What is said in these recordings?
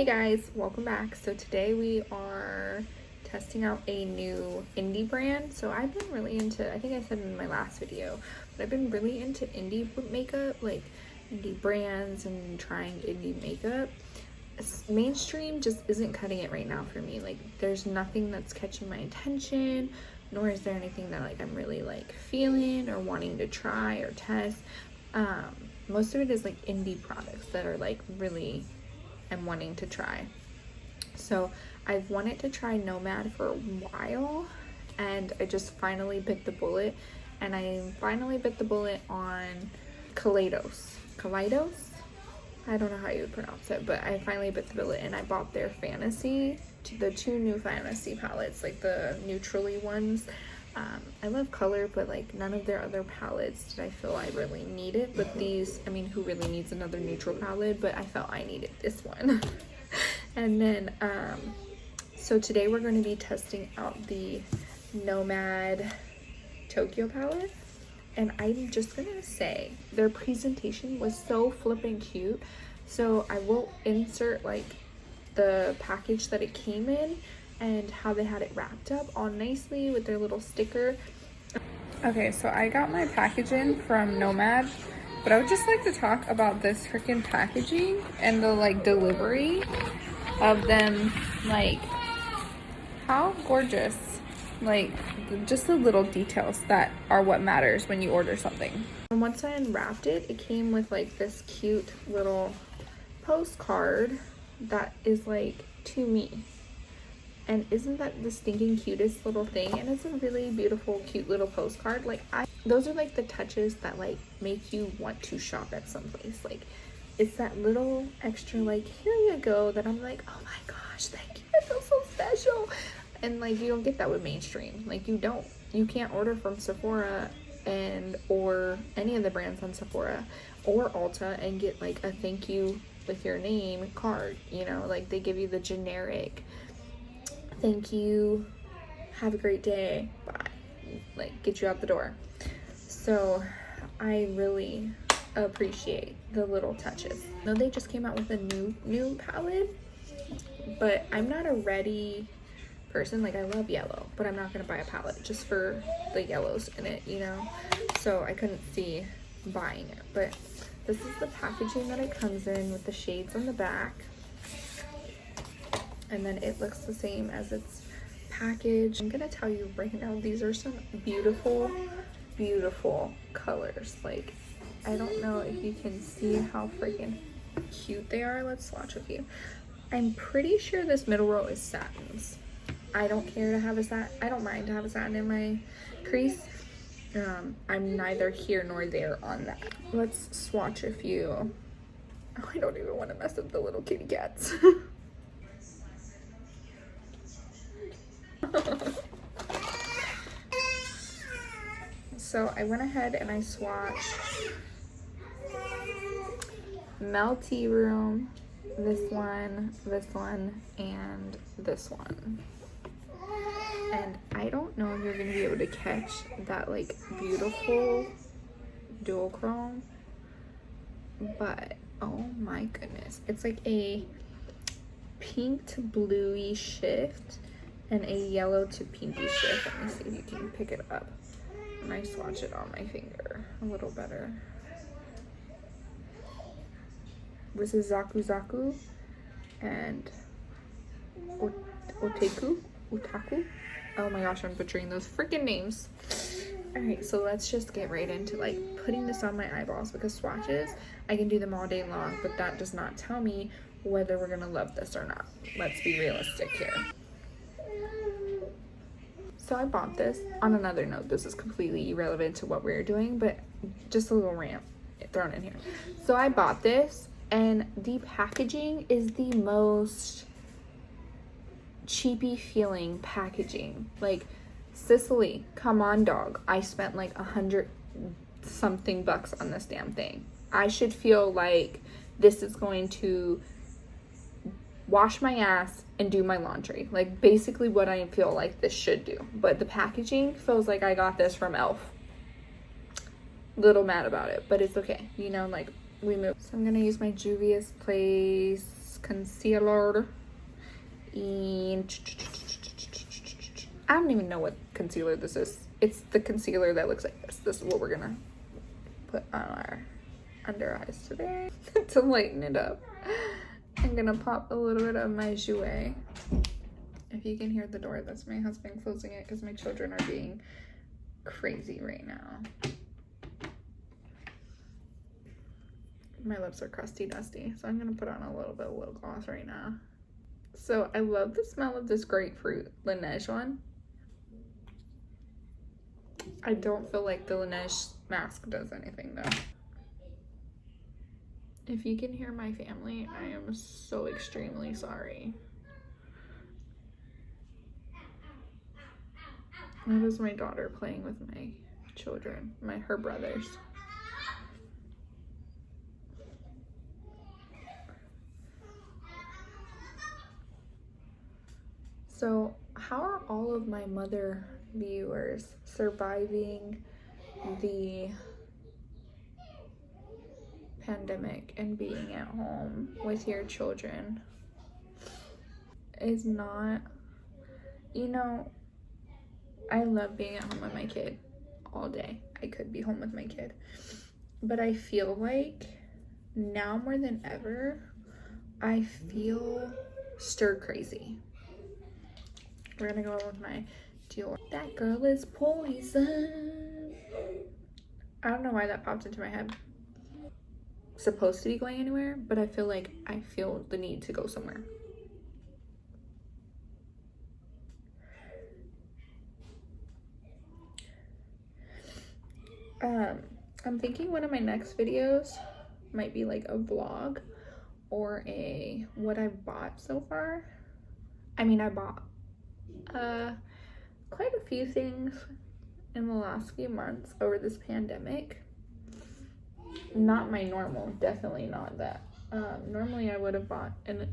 Hey guys, welcome back. So today we are testing out a new indie brand. So I've been really into, I think I said in my last video, but I've been really into indie makeup, like indie brands and trying indie makeup. Mainstream just isn't cutting it right now for me. Like there's nothing that's catching my attention, nor is there anything that like I'm really like feeling or wanting to try or test. Most of it is like indie products that are like really I'm wanting to try. So I've wanted to try Nomad for a while, and I just finally bit the bullet, and I finally bit the bullet on Kaleidos. I don't know how you would pronounce it, but I finally bit the bullet and I bought their Fantasy, the two new Fantasy palettes, like the neutrally ones. I love color, but like none of their other palettes did I feel I really needed. But these, I mean, who really needs another neutral palette? But I felt I needed this one. And then, so today we're going to be testing out the Nomad Tokyo palette. And I'm just gonna say their presentation was so flippin' cute. So I will insert like the package that it came in and how they had it wrapped up all nicely with their little sticker. Okay, so I got my package in from Nomad, but I would just like to talk about this freaking packaging and the like delivery of them. Like, how gorgeous. Like, just the little details that are what matters when you order something. And once I unwrapped it, it came with like this cute little postcard that is like to me. And isn't that the stinking cutest little thing? And it's a really beautiful, cute little postcard. Like, those are like the touches that like make you want to shop at someplace. Like, it's that little extra like, here you go, that I'm like, oh my gosh, thank you, I feel so special. And like, you don't get that with mainstream. Like, you can't order from Sephora or any of the brands on Sephora or Ulta and get like a thank you with your name card, you know? Like, they give you the generic thank you, have a great day, bye, like get you out the door. So I really appreciate the little touches. I know they just came out with a new palette, but I'm not a ready person. Like, I love yellow, but I'm not gonna buy a palette just for the yellows in it, you know? So I couldn't see buying it, but this is the packaging that it comes in with the shades on the back. And then it looks the same as its package. I'm gonna tell you right now, these are some beautiful, beautiful colors. Like, I don't know if you can see how freaking cute they are. Let's swatch a few. I'm pretty sure this middle row is satins. I don't care to have a satin. I don't mind to have a satin in my crease. I'm neither here nor there on that. Let's swatch a few. Oh, I don't even want to mess up the little kitty cats. So I went ahead and I swatched Melty Room, this one, and this one. And I don't know if you're gonna be able to catch that like beautiful dual chrome, but oh my goodness, it's like a pink to bluey shift and a yellow to pinky shift. Let me see if you can pick it up. And I swatch it on my finger a little better. This is Zaku Zaku and Utaku. Oh my gosh, I'm butchering those freaking names. Alright, so let's just get right into like putting this on my eyeballs, because swatches, I can do them all day long, but that does not tell me whether we're gonna love this or not. Let's be realistic here. So I bought this. On another note, this is completely irrelevant to what we're doing, but just a little rant thrown in here. So I bought this, and the packaging is the most cheapy feeling packaging. Like, Sicily, come on dog, I spent like $100 something on this damn thing. I should feel like this is going to wash my ass and do my laundry. Like, basically what I feel like this should do. But the packaging feels like I got this from Elf. Little mad about it, but it's okay, you know? Like, we moved. So I'm gonna use my Juvia's Place concealer. And I don't even know what concealer this is. It's the concealer that looks like this. This is what we're gonna put on our under eyes today to lighten it up. I'm gonna pop a little bit of my Jouer. If you can hear the door, that's my husband closing it because my children are being crazy right now. My lips are crusty dusty, so I'm gonna put on a little bit of lip gloss right now. So I love the smell of this grapefruit Laneige one. I don't feel like the Laneige mask does anything though. If you can hear my family, I am so extremely sorry. That is my daughter playing with my children, her brothers. So how are all of my mother viewers surviving the pandemic and being at home with your children? Is not, you know, I love being at home with my kid all day. I could be home with my kid, but I feel like now more than ever, I feel stir crazy. We're gonna go with my Dior. That girl is poison. I don't know why that popped into my head. Supposed to be going anywhere, but I feel like I feel the need to go somewhere. I'm thinking one of my next videos might be like a vlog or a what I bought so far. I mean, I bought quite a few things in the last few months over this pandemic. Not my normal, definitely not that. Normally I would have bought an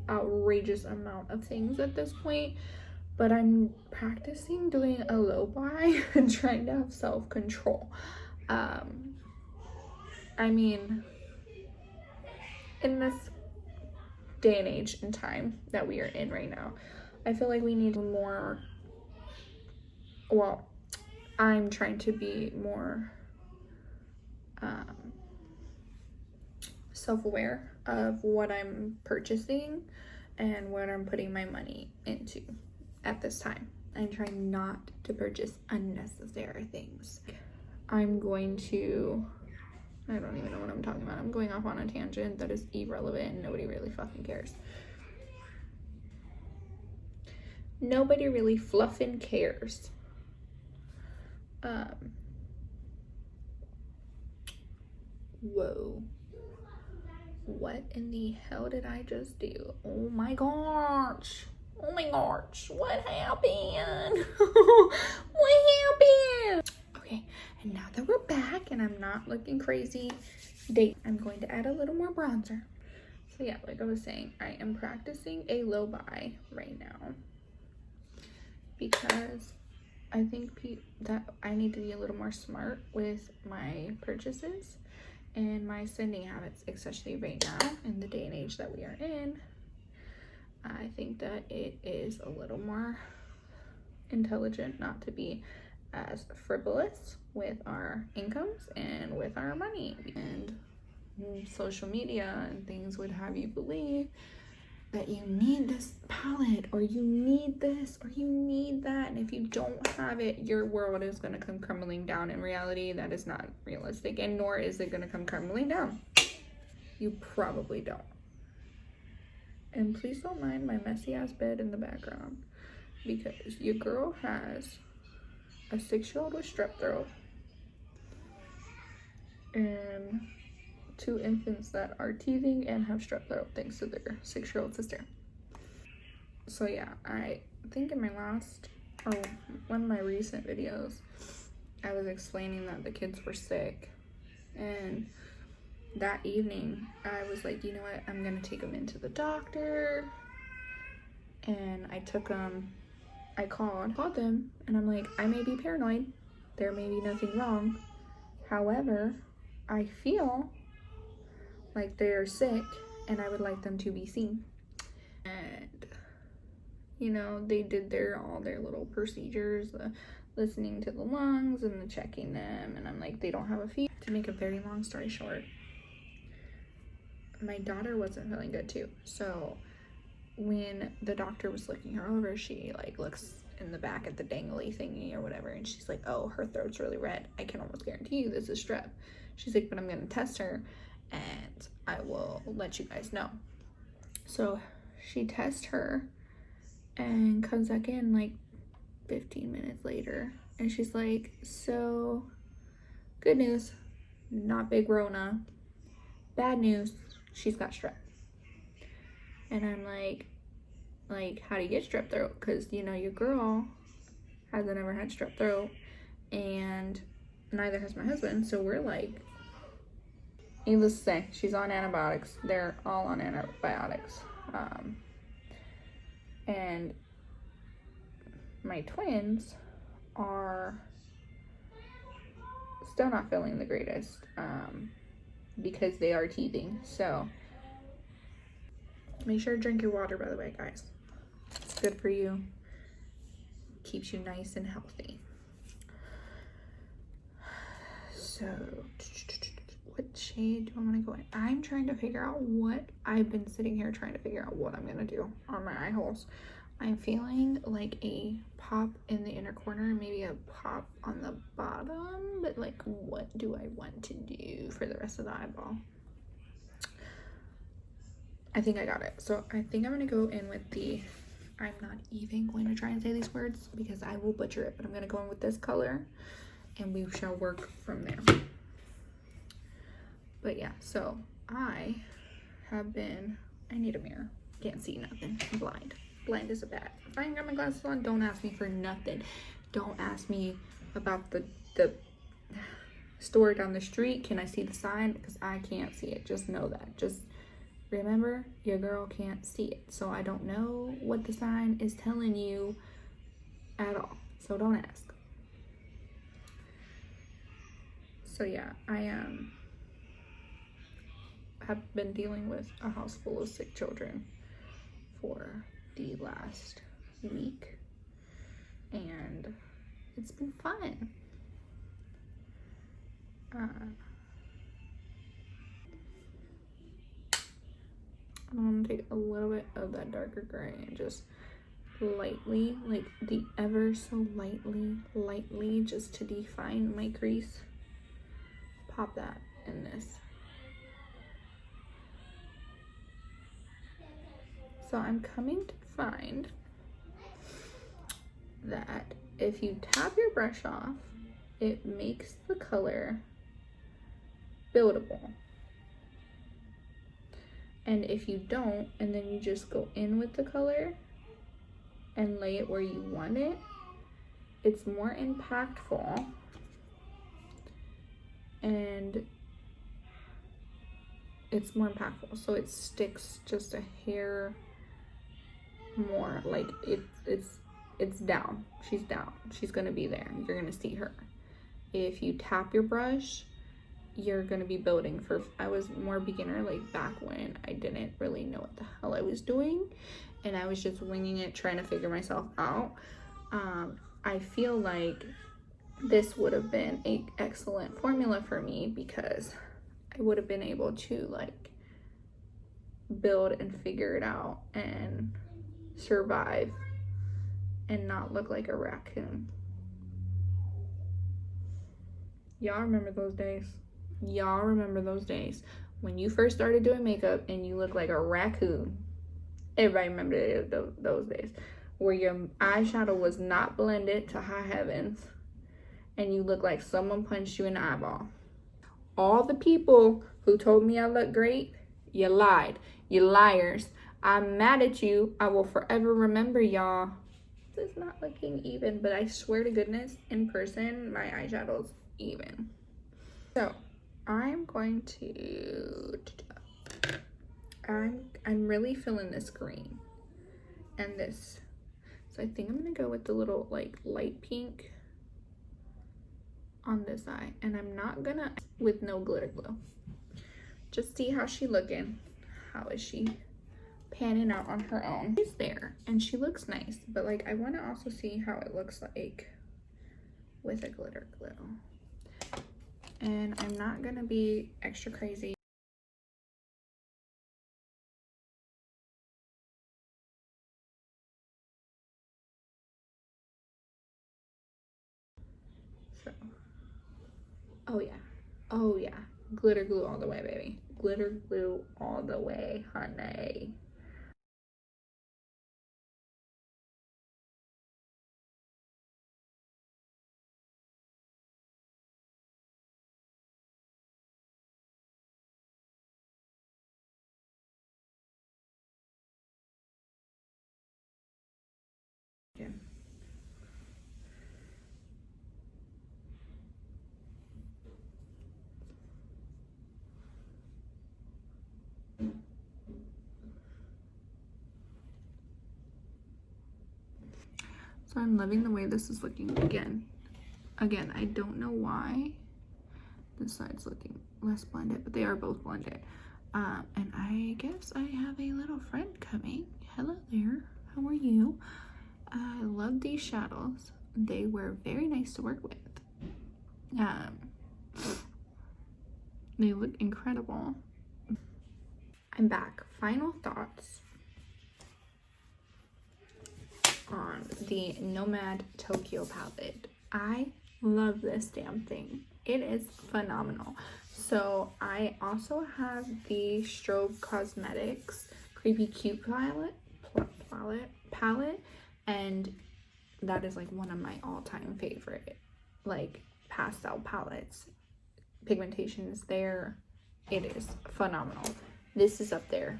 outrageous amount of things at this point, but I'm practicing doing a low buy and trying to have self-control. I mean, in this day and age and time that we are in right now, I feel like we need more, well, I'm trying to be more self-aware of what I'm purchasing and what I'm putting my money into at this time. I'm trying not to purchase unnecessary things. I'm going to, I don't even know what I'm talking about. I'm going off on a tangent that is irrelevant and nobody really fucking cares. Nobody really fluffing cares. Whoa. What in the hell did I just do? Oh my gosh. Oh my gosh. What happened? What happened? Okay, and now that we're back and I'm not looking crazy, I'm going to add a little more bronzer. So yeah, like I was saying, I am practicing a low buy right now because I think that I need to be a little more smart with my purchases and my spending habits, especially right now in the day and age that we are in. I think that it is a little more intelligent not to be as frivolous with our incomes and with our money. And social media and things would have you believe that you need this palette or you need this or you need that, and if you don't have it, your world is going to come crumbling down. In reality, that is not realistic, and nor is it going to come crumbling down. You probably don't. And please don't mind my messy ass bed in the background, because your girl has a 6-year-old with strep throat and 2 infants that are teething and have strep throat thanks to their 6-year-old sister. So yeah, I think in my last, or one of my recent videos, I was explaining that the kids were sick, and that evening I was like, you know what, I'm gonna take them into the doctor. And I took them, I called them, and I'm like, I may be paranoid, there may be nothing wrong, however, I feel like they're sick and I would like them to be seen. And, you know, they did all their little procedures, listening to the lungs and the checking them, and I'm like, they don't have a fever. To make a very long story short, my daughter wasn't feeling good too. So when the doctor was looking her over, she like looks in the back at the dangly thingy or whatever, and she's like, oh, her throat's really red. I can almost guarantee you this is strep. She's like, but I'm gonna test her and I will let you guys know. So she tests her and comes back in like 15 minutes later, and she's like, so good news, not big Rona. Bad news, she's got strep. And I'm like, how do you get strep throat? Because, you know, your girl hasn't ever had strep throat, and neither has my husband. So we're like, needless to say, she's on antibiotics. They're all on antibiotics. And my twins are still not feeling the greatest, because they are teething. So make sure to drink your water, by the way, guys. It's good for you. Keeps you nice and healthy. So what shade do I want to go in? I'm trying to figure out what I've been sitting here trying to figure out what I'm gonna do on my eye holes. I'm feeling like a pop in the inner corner, maybe a pop on the bottom, but like, what do I want to do for the rest of the eyeball? I think I got it. So I think I'm gonna go in with the, I'm not even going to try and say these words because I will butcher it, but I'm gonna go in with this color and we shall work from there. But yeah, so I need a mirror. Can't see nothing. I'm blind. Blind as a bat. If I ain't got my glasses on, don't ask me for nothing. Don't ask me about the store down the street. Can I see the sign? Because I can't see it. Just know that. Just remember, your girl can't see it. So I don't know what the sign is telling you at all. So don't ask. So yeah, I have been dealing with a house full of sick children for the last week, and it's been fun. I'm gonna take a little bit of that darker gray and just lightly, like the ever so lightly, just to define my crease, pop that in this. So I'm coming to find that if you tap your brush off, it makes the color buildable. And if you don't, and then you just go in with the color and lay it where you want it, it's more impactful and it's more impactful. So it sticks just a hair more, like it's down. She's down. She's gonna be there. You're gonna see her. If you tap your brush, you're gonna be building for, I was more beginner, like back when I didn't really know what the hell I was doing and I was just winging it, trying to figure myself out. I feel like this would have been an excellent formula for me because I would have been able to like build and figure it out and survive and not look like a raccoon. Y'all remember those days? Y'all remember those days when you first started doing makeup and you look like a raccoon? Everybody remember those days where your eyeshadow was not blended to high heavens and you look like someone punched you in the eyeball. All the people who told me I look great, you lied. You liars. I'm mad at you. I will forever remember y'all. This is not looking even, but I swear to goodness, in person, my eyeshadow's even. So I'm going to, I'm really feeling this green and this. So I think I'm gonna go with the little like light pink on this eye, and I'm not gonna, with no glitter glue. Just see how she looking. how is she panning out on her own. She's there and she looks nice, but like I want to also see how it looks like with a glitter glue. And I'm not gonna be extra crazy. So, oh yeah, glitter glue all the way, baby. Glitter glue all the way, honey. Yeah. So I'm loving the way this is looking again. Again, I don't know why this side's looking less blended, but they are both blended. And I guess I have a little friend coming. Hello there, how are you? I love these shadows. They were very nice to work with. They look incredible. I'm back. Final thoughts on the Nomad Tokyo palette. I love this damn thing. It is phenomenal. So I also have the Strobe Cosmetics Creepy Cute palette, and that is like one of my all-time favorite like pastel palettes. Pigmentation is there. It is phenomenal. This is up there.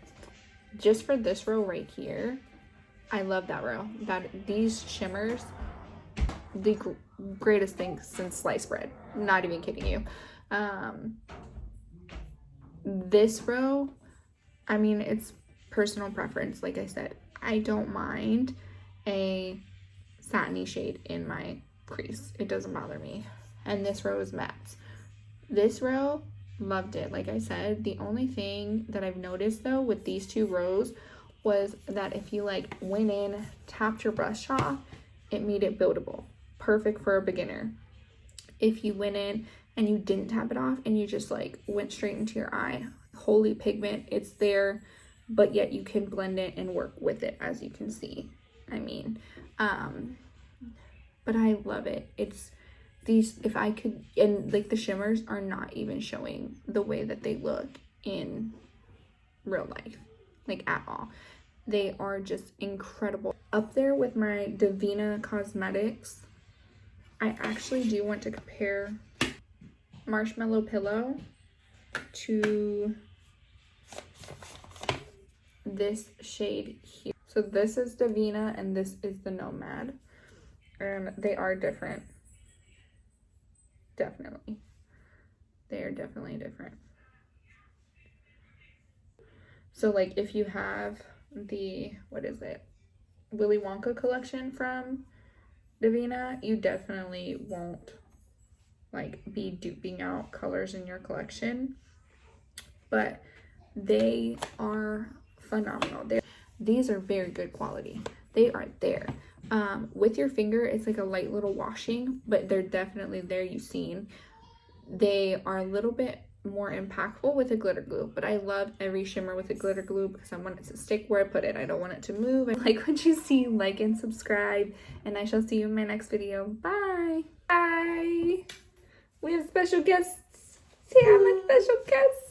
Just for this row right here, I love that row. These shimmers, the greatest thing since sliced bread. Not even kidding you. This row, I mean, it's personal preference. Like I said, I don't mind a satiny shade in my crease. It doesn't bother me. And this row is mattes. This row, loved it. Like I said, the only thing that I've noticed though with these two rows was that if you like went in, tapped your brush off, it made it buildable. Perfect for a beginner. If you went in and you didn't tap it off and you just like went straight into your eye, holy pigment, it's there, but yet you can blend it and work with it, as you can see. I mean, but I love it. It's these, if I could, and like the shimmers are not even showing the way that they look in real life, like at all. They are just incredible. Up there with my Divina Cosmetics, I actually do want to compare Marshmallow Pillow to this shade here. So this is Divina and this is the Nomad, and they are different. Definitely. They are definitely different. So like if you have the, what is it, Willy Wonka collection from Divina, you definitely won't like be duping out colors in your collection, but they are phenomenal. These are very good quality. They are there. With your finger, it's like a light little washing, but they're definitely there. You've seen. They are a little bit more impactful with a glitter glue, but I love every shimmer with a glitter glue because I want it to stick where I put it. I don't want it to move. I like what you see. Like and subscribe, and I shall see you in my next video. Bye. Bye. We have special guests. See, I'm a special guest.